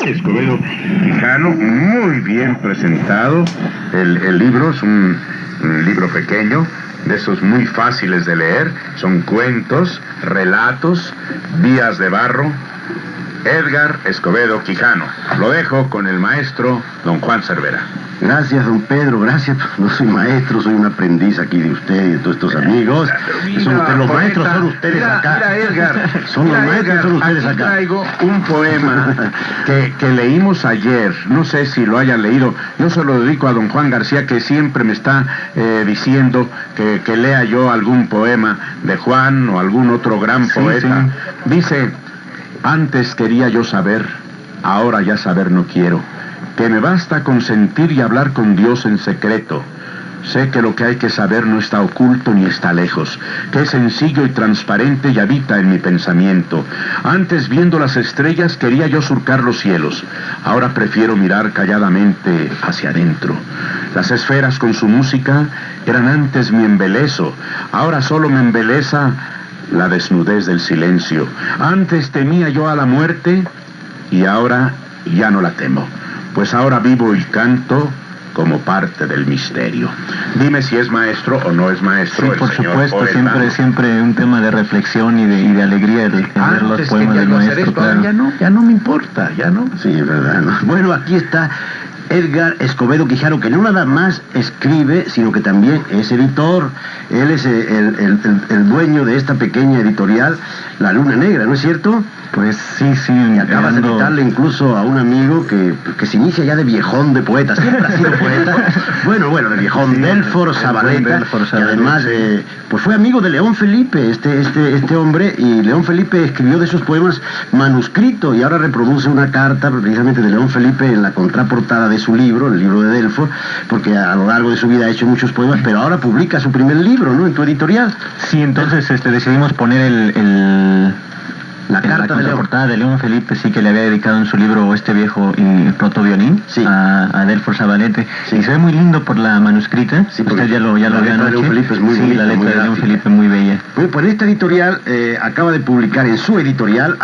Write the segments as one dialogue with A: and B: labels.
A: Escobedo Quijano, muy bien presentado. El libro es un libro pequeño, de esos muy fáciles de leer. Son cuentos, relatos, vías de barro. Edgar Escobedo Quijano. Lo dejo con el maestro don Juan Cervera.
B: Gracias, don Pedro, gracias. No soy maestro, soy un aprendiz aquí de usted y de todos estos amigos. Los maestros son ustedes acá.
A: Mira, Edgar.
B: Son los maestros, son ustedes acá.
A: Traigo un poema que leímos ayer. No sé si lo hayan leído. Yo se lo dedico a don Juan García, que siempre me está diciendo que lea yo algún poema de Juan o algún otro gran poeta. Sí. Dice: antes quería yo saber, ahora ya saber no quiero. Que me basta con sentir y hablar con Dios en secreto. Sé que lo que hay que saber no está oculto ni está lejos, que es sencillo y transparente y habita en mi pensamiento. Antes, viendo las estrellas, quería yo surcar los cielos. Ahora prefiero mirar calladamente hacia adentro. Las esferas con su música eran antes mi embeleso. Ahora solo me embeleza la desnudez del silencio. Antes temía yo a la muerte y ahora ya no la temo. Pues ahora vivo y canto como parte del misterio. Dime si es maestro o no es maestro.
C: Sí, por supuesto, siempre un tema de reflexión y de alegría de leer los poemas del maestro, claro.
A: Ya no me importa, ya no.
B: Sí, es verdad, ¿no? Bueno, aquí está Edgar Escobedo Quijano, que no nada más escribe, sino que también es editor. Él es el dueño de esta pequeña editorial, La Luna Negra, ¿no es cierto?
C: Pues sí.
B: Y acabas de citarle incluso a un amigo que se inicia ya de viejón de poeta. Siempre ha sido poeta. Bueno, de viejón. Sí, Delfor Zabaleta. Y además, pues fue amigo de León Felipe, este hombre. Y León Felipe escribió de esos poemas manuscrito. Y ahora reproduce una carta precisamente de León Felipe en la contraportada de su libro, el libro de Delfor. Porque a lo largo de su vida ha hecho muchos poemas. Pero ahora publica su primer libro, ¿no? En tu editorial.
C: Sí, entonces decidimos poner la carta de la portada de León Felipe, sí, que le había dedicado en su libro Este viejo y roto violín, sí, a Delfor Zabaleta. Sí. Y se ve muy lindo por la manuscrita. Sí, usted ya lo vio anoche. León Felipe es muy bonita, la letra de León Felipe muy bella.
B: Bueno, pues esta editorial acaba de publicar, en su editorial,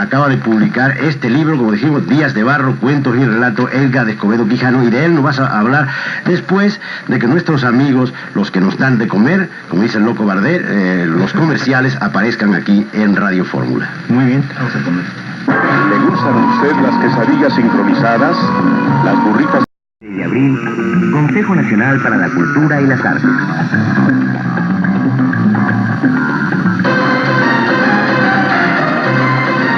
B: este libro, como dijimos, Días de Barro, Cuentos y Relatos, Edgar Escobedo Quijano, y de él nos vas a hablar después de que nuestros amigos, los que nos dan de comer, como dice el loco Bardet, los comerciales, aparezcan aquí en Radio Fórmula.
C: Muy bien.
A: Vamos a comer. ¿Le gustan a usted las quesadillas sincronizadas? Las burritas
D: de abril, Consejo Nacional para la Cultura y las Artes.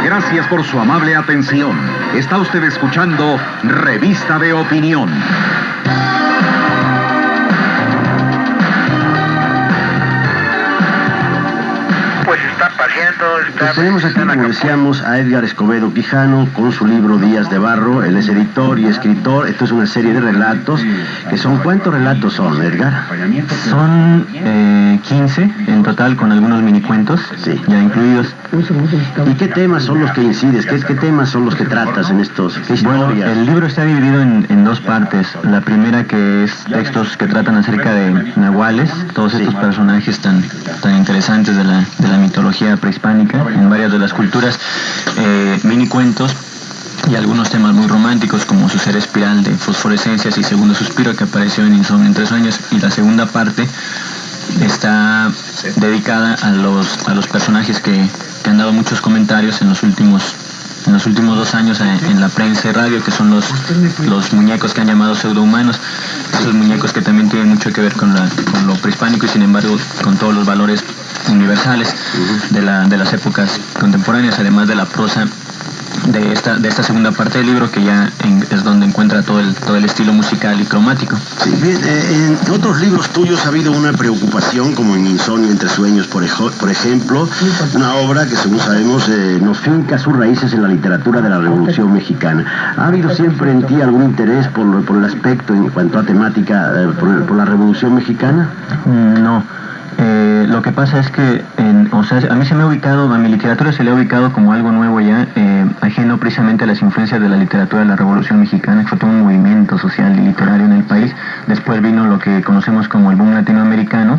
E: Gracias por su amable atención. Está usted escuchando Revista de Opinión.
B: Pues tenemos aquí, como decíamos, a Edgar Escobedo Quijano con su libro Días de Barro. Él es editor y escritor. Esto es una serie de relatos que son... ¿Cuántos relatos son, Edgar?
C: Son 15 en total, con algunos minicuentos, sí, ya incluidos.
B: ¿Y qué temas son los que incides? ¿Qué temas son los que tratas en estos? ¿Qué historias?
C: Bueno, el libro está dividido en dos partes. La primera, que es textos que tratan acerca de nahuales, todos estos personajes tan interesantes de la mitología prehispánica en varias de las culturas, mini cuentos y algunos temas muy románticos, como su ser espiral de fosforescencias y Segundo Suspiro, que apareció en Insomnio en 3 sueños. Y la segunda parte está dedicada a los personajes que han dado muchos comentarios en los últimos 2 años en la prensa y radio, que son los muñecos que han llamado pseudohumanos. Esos muñecos que también tienen mucho que ver con lo prehispánico y sin embargo con todos los valores universales de las épocas contemporáneas, además de la prosa de esta segunda parte del libro, que ya es donde encuentra todo el estilo musical y cromático.
B: Sí, bien, en otros libros tuyos ha habido una preocupación, como en Insomnio entre sueños, por ejemplo, una obra que, según sabemos, nos finca sus raíces en la literatura de la Revolución Mexicana. ¿Ha habido siempre en ti algún interés por el aspecto en cuanto a temática por la Revolución Mexicana?
C: No. Lo que pasa es que, a mí a mi literatura se le ha ubicado como algo nuevo ya, ajeno precisamente a las influencias de la literatura de la Revolución Mexicana, que fue todo un movimiento social y literario en el país. Después vino lo que conocemos como el boom latinoamericano,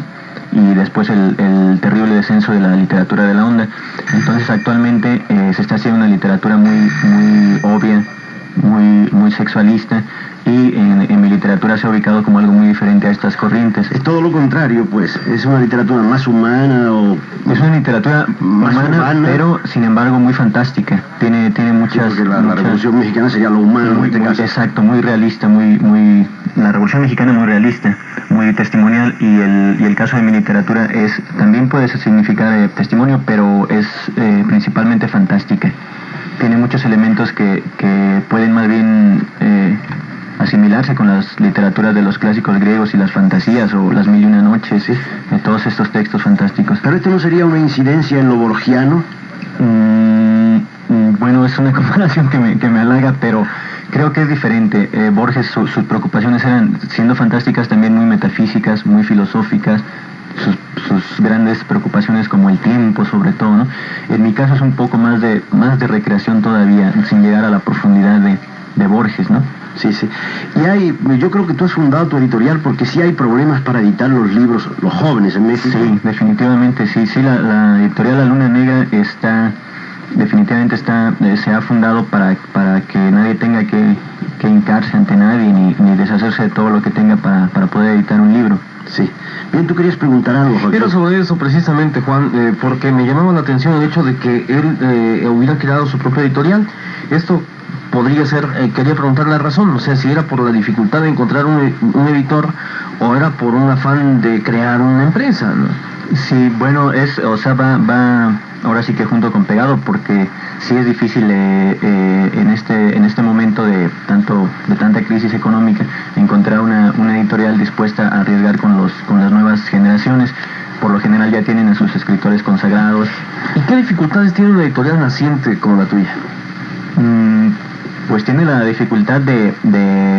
C: y después el terrible descenso de la literatura de la onda. Entonces actualmente se está haciendo una literatura muy, muy obvia muy sexualista, y en mi literatura se ha ubicado como algo muy diferente a estas corrientes.
B: Es todo lo contrario, pues. Es una literatura más humana o...
C: Es una literatura
B: más
C: humana, pero sin embargo muy fantástica. Tiene muchas...
B: Sí, porque la Revolución Mexicana sería lo humano en este caso.
C: Exacto, muy realista, la Revolución Mexicana muy realista, muy testimonial, y el caso de mi literatura también puede significar testimonio, pero es principalmente fantástica. Tiene muchos elementos que pueden más bien asimilarse con las literaturas de los clásicos griegos y las fantasías o las Mil y una noches, ¿sí? Todos estos textos fantásticos.
B: ¿Pero esto no sería una incidencia en lo borgiano?
C: Bueno, es una comparación que me halaga, pero creo que es diferente. Borges, sus preocupaciones eran, siendo fantásticas, también muy metafísicas, muy filosóficas. Sus grandes preocupaciones como el tiempo, sobre todo, ¿no? En mi caso es un poco más de recreación todavía, sin llegar a la profundidad de Borges, ¿no?
B: Sí. Y yo creo que tú has fundado tu editorial porque sí hay problemas para editar los libros, los jóvenes en México.
C: Sí, definitivamente, sí. La editorial La Luna Negra definitivamente se ha fundado para que nadie tenga que hincarse ante nadie ni deshacerse de todo lo que tenga para poder editar un libro.
B: Sí. Bien, tú querías preguntar algo, Joaquín.
F: Pero sobre eso precisamente, Juan, porque me llamaba la atención el hecho de que él hubiera creado su propia editorial. Esto podría ser, quería preguntar la razón, o sea, si era por la dificultad de encontrar un editor o era por un afán de crear una empresa, ¿no?
C: Sí, bueno, va ahora sí que junto con pegado, porque sí es difícil en este momento de tanta crisis económica encontrar una editorial dispuesta a arriesgar con las nuevas generaciones. Por lo general ya tienen a sus escritores consagrados.
F: ¿Y qué dificultades tiene una editorial naciente como la tuya?
C: Pues tiene la dificultad de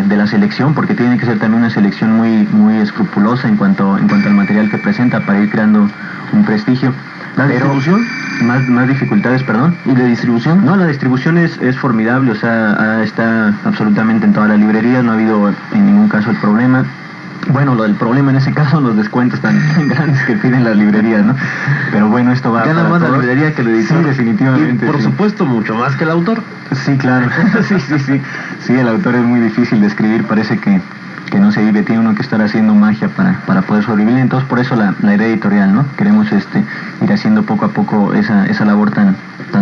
C: la selección, porque tiene que ser también una selección muy escrupulosa en cuanto al material que presenta para ir creando un prestigio.
F: ¿La distribución?
C: Más dificultades, perdón.
F: ¿Y la distribución?
C: No, la distribución es formidable, o sea, está absolutamente en todas las librerías, no ha habido en ningún caso el problema. Bueno, lo del problema en ese caso, los descuentos tan grandes que piden las librerías, ¿no? Pero bueno, esto va
F: gana más la librería que el editor.
C: Sí, definitivamente.
F: Y por supuesto, mucho más que el autor.
C: Sí, claro. Sí, el autor es muy difícil de escribir, parece que no se vive, tiene uno que estar haciendo magia para poder sobrevivir. Entonces, por eso la idea editorial, ¿no? Queremos ir haciendo poco a poco esa labor tan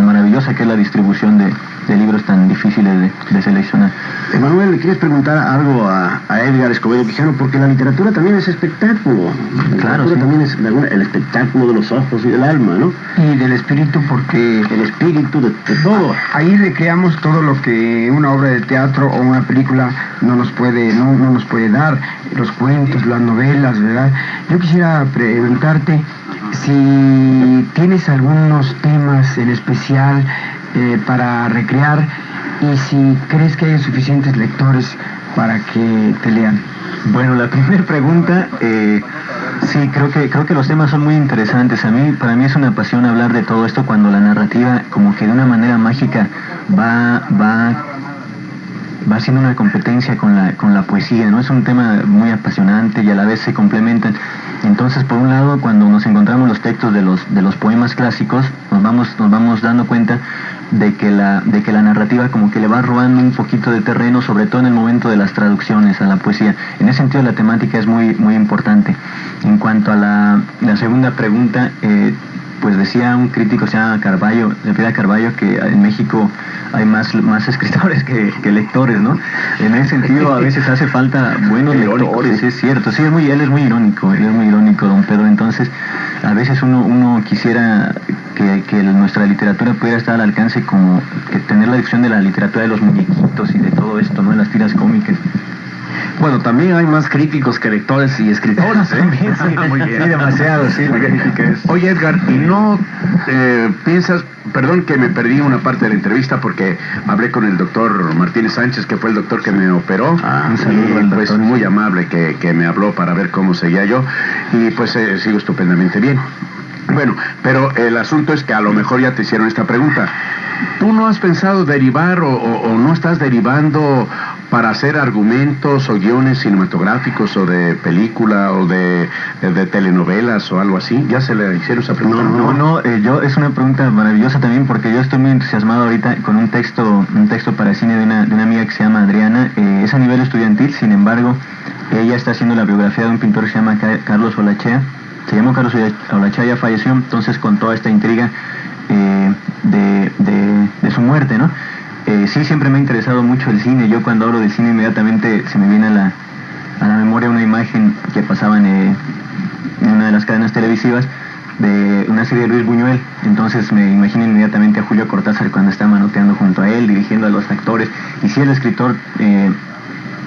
C: maravillosa que es la distribución de libros tan difíciles de seleccionar.
B: Emanuel, ¿le quieres preguntar algo a Edgar Escobedo Quijano? Porque la literatura también es espectáculo.
C: Claro,
B: sí. También es el espectáculo de los ojos y del alma, ¿no?
G: Y del espíritu, porque
B: el espíritu de todo.
G: Ahí recreamos todo lo que una obra de teatro o una película no nos puede dar, los cuentos, las novelas, ¿verdad? Yo quisiera preguntarte si tienes algunos temas en especial para recrear y si crees que hay suficientes lectores para que te lean.
C: Bueno, la primera pregunta, sí, creo que los temas son muy interesantes. Para mí es una pasión hablar de todo esto cuando la narrativa como que de una manera mágica va haciendo una competencia con la poesía, ¿no? Es un tema muy apasionante y a la vez se complementan. Entonces, por un lado, cuando nos encontramos los textos de los poemas clásicos, nos vamos dando cuenta de que la narrativa como que le va robando un poquito de terreno, sobre todo en el momento de las traducciones a la poesía. En ese sentido, la temática es muy importante. En cuanto a la segunda pregunta, pues decía un crítico, se llama Carballo, que en México hay más escritores que lectores, ¿no? En ese sentido a veces hace falta buenos lectores, es cierto. Sí, él es muy irónico, don Pedro. Entonces, a veces uno quisiera que nuestra literatura pudiera estar al alcance, como que tener la dicción de la literatura de los muñequitos y de todo esto, ¿no? De las tiras cómicas.
F: Bueno, también hay más críticos que lectores y escritores, ¿eh?
C: Muy bien. Sí, demasiado, sí.
A: Oye, Edgar, ¿y no piensas, perdón que me perdí una parte de la entrevista porque hablé con el doctor Martínez Sánchez, que fue el doctor que me operó,
C: un saludo al
A: pues
C: doctor.
A: Muy amable que me habló para ver cómo seguía yo, y pues sigo estupendamente bien. Bueno, pero el asunto es que a lo mejor ya te hicieron esta pregunta. ¿Tú no has pensado derivar o no estás derivando para hacer argumentos o guiones cinematográficos o de película o de telenovelas o algo así? ¿Ya se le hicieron esa pregunta?
C: Yo es una pregunta maravillosa también, porque yo estoy muy entusiasmado ahorita con un texto para cine de una amiga que se llama Adriana. Es a nivel estudiantil, sin embargo, ella está haciendo la biografía de un pintor que se llama Carlos Olachea. Se llamó Carlos Olachea, ya falleció, entonces con toda esta intriga de su muerte, ¿no? Sí, siempre me ha interesado mucho el cine. Yo cuando hablo de cine inmediatamente se me viene a la memoria una imagen que pasaban en una de las cadenas televisivas de una serie de Luis Buñuel. Entonces me imagino inmediatamente a Julio Cortázar cuando está manoteando junto a él, dirigiendo a los actores. Y si el escritor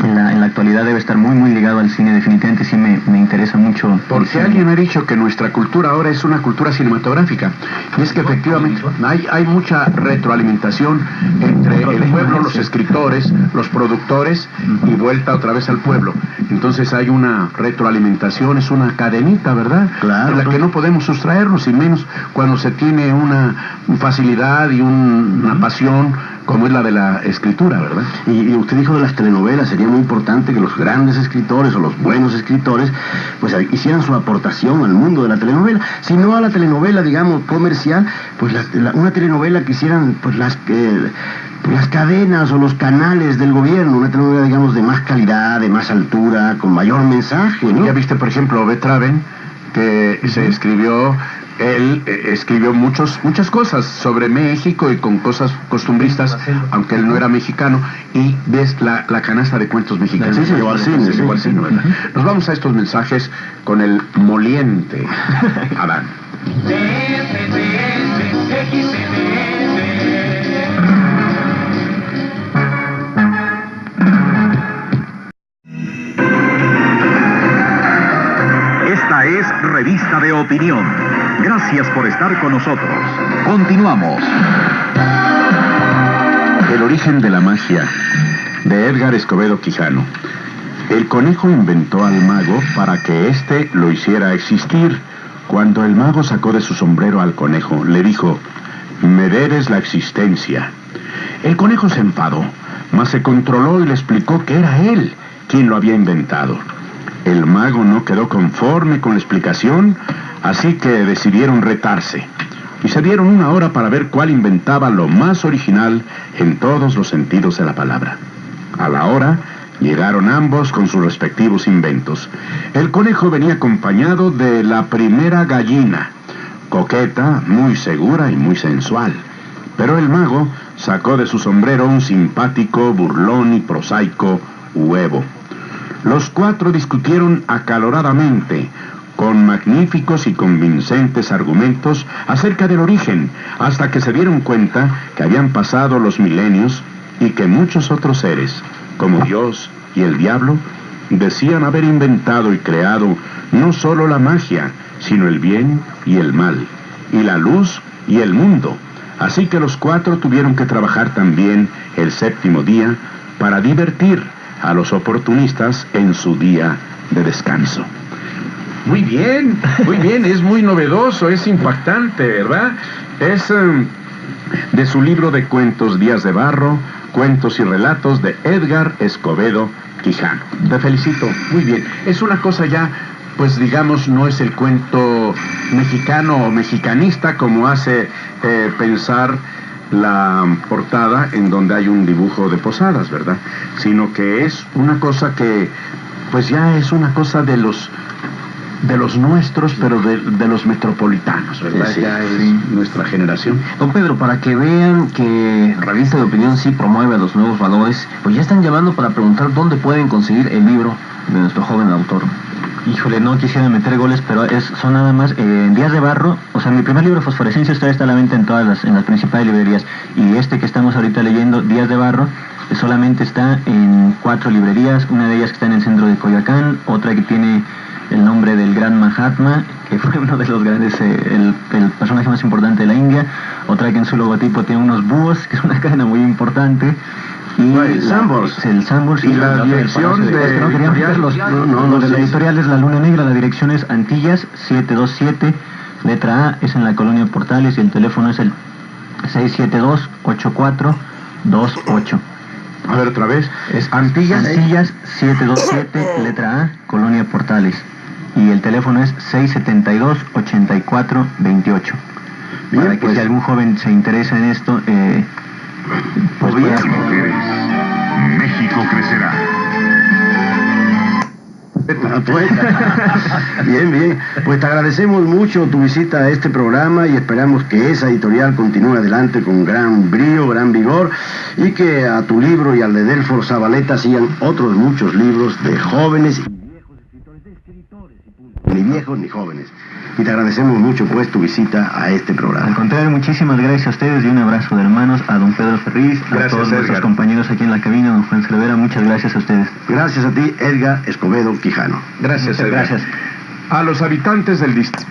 C: en la actualidad debe estar muy ligado al cine, definitivamente sí me interesa mucho.
A: Porque alguien ha dicho que nuestra cultura ahora es una cultura cinematográfica, y es que efectivamente hay mucha retroalimentación entre el pueblo, los escritores, los productores, y vuelta otra vez al pueblo. Entonces hay una retroalimentación, es una cadenita, ¿verdad?
B: Claro.
A: De la que no podemos sustraernos, y menos cuando se tiene una facilidad y una pasión como es la de la escritura, ¿verdad?
B: Y usted dijo de las telenovelas, sería muy importante que los grandes escritores o los buenos escritores pues hicieran su aportación al mundo de la telenovela, si no a la telenovela, digamos, comercial, pues una telenovela que hicieran pues las cadenas o los canales del gobierno, una telenovela, digamos, de más calidad, de más altura, con mayor mensaje, ¿no?
A: Ya viste, por ejemplo, Beethoven, que se escribió... Él escribió muchas cosas sobre México y con cosas costumbristas, aunque él no era mexicano, y ves la canasta de cuentos mexicanos.
B: Sí, llegó al cine,
A: ¿verdad? Nos vamos a estos mensajes con el moliente Adán.
E: Esta es Revista de Opinión. Gracias por estar con nosotros. Continuamos.
A: El origen de la magia, de Edgar Escobedo Quijano. El conejo inventó al mago para que éste lo hiciera existir. Cuando el mago sacó de su sombrero al conejo, le dijo: «Me debes la existencia». El conejo se enfadó, mas se controló y le explicó que era él quien lo había inventado. El mago no quedó conforme con la explicación, así que decidieron retarse. Y se dieron 1 hora para ver cuál inventaba lo más original en todos los sentidos de la palabra. A la hora, llegaron ambos con sus respectivos inventos. El conejo venía acompañado de la primera gallina, coqueta, muy segura y muy sensual. Pero el mago sacó de su sombrero un simpático, burlón y prosaico huevo. Los 4 discutieron acaloradamente, con magníficos y convincentes argumentos acerca del origen, hasta que se dieron cuenta que habían pasado los milenios y que muchos otros seres, como Dios y el diablo, decían haber inventado y creado no solo la magia, sino el bien y el mal, y la luz y el mundo. Así que los 4 tuvieron que trabajar también el 7º día para divertir a los oportunistas en su día de descanso. Muy bien, es muy novedoso, es impactante, ¿verdad? Es de su libro de cuentos Días de Barro, Cuentos y Relatos de Edgar Escobedo Quijano. Te felicito, muy bien. Es una cosa ya, pues digamos, no es el cuento mexicano o mexicanista como hace pensar la portada, en donde hay un dibujo de posadas, ¿verdad? Sino que es una cosa que, pues ya es una cosa de los nuestros, pero de los metropolitanos, ¿verdad?
B: Sí,
A: ya es nuestra generación.
F: Don Pedro, para que vean que Revista de Opinión sí promueve los nuevos valores, pues ya están llamando para preguntar dónde pueden conseguir el libro de nuestro joven autor.
C: Híjole, no quisiera meter goles, pero son nada más Días de Barro. O sea, mi primer libro, Fosforescencia, está a la venta en las principales librerías. Y este que estamos ahorita leyendo, Días de Barro, solamente está en 4 librerías. Una de ellas que está en el centro de Coyoacán, otra que tiene el nombre del gran Mahatma, que fue uno de los grandes, el personaje más importante de la India. Otra que en su logotipo tiene unos búhos, que es una cadena muy importante. Y
A: el Sanborns.
C: Y
A: la dirección de
C: la editorial es La Luna Negra. La dirección es Antillas 727, letra A, es en la colonia Portales, y el teléfono es el 672-8428.
A: A ver, otra vez.
C: Es
A: Antillas.
C: Antillas 727, letra A, Colonia Portales. Y el teléfono es 672-8428.
B: Bien,
C: Para que
B: pues,
C: si algún joven se interesa en esto, pues
B: bien.
E: Mujeres, México crecerá.
B: Bien, bien. Pues te agradecemos mucho tu visita a este programa y esperamos que esa editorial continúe adelante con gran brío, gran vigor, y que a tu libro y al de Delfor Zabaleta sigan otros muchos libros de jóvenes y viejos escritores, ni viejos ni jóvenes. Y te agradecemos mucho pues tu visita a este
C: al
B: programa.
C: contrario, muchísimas gracias a ustedes y un abrazo de hermanos a don Pedro Ferriz, a
A: Gracias,
C: todos nuestros
A: Edgar.
C: compañeros aquí en la cabina, don Juan Cervera, muchas gracias a ustedes.
B: Gracias a ti, Edgar Escobedo Quijano.
A: Gracias,
C: Muchas
A: Edgar.
C: gracias.
A: A los habitantes del distrito.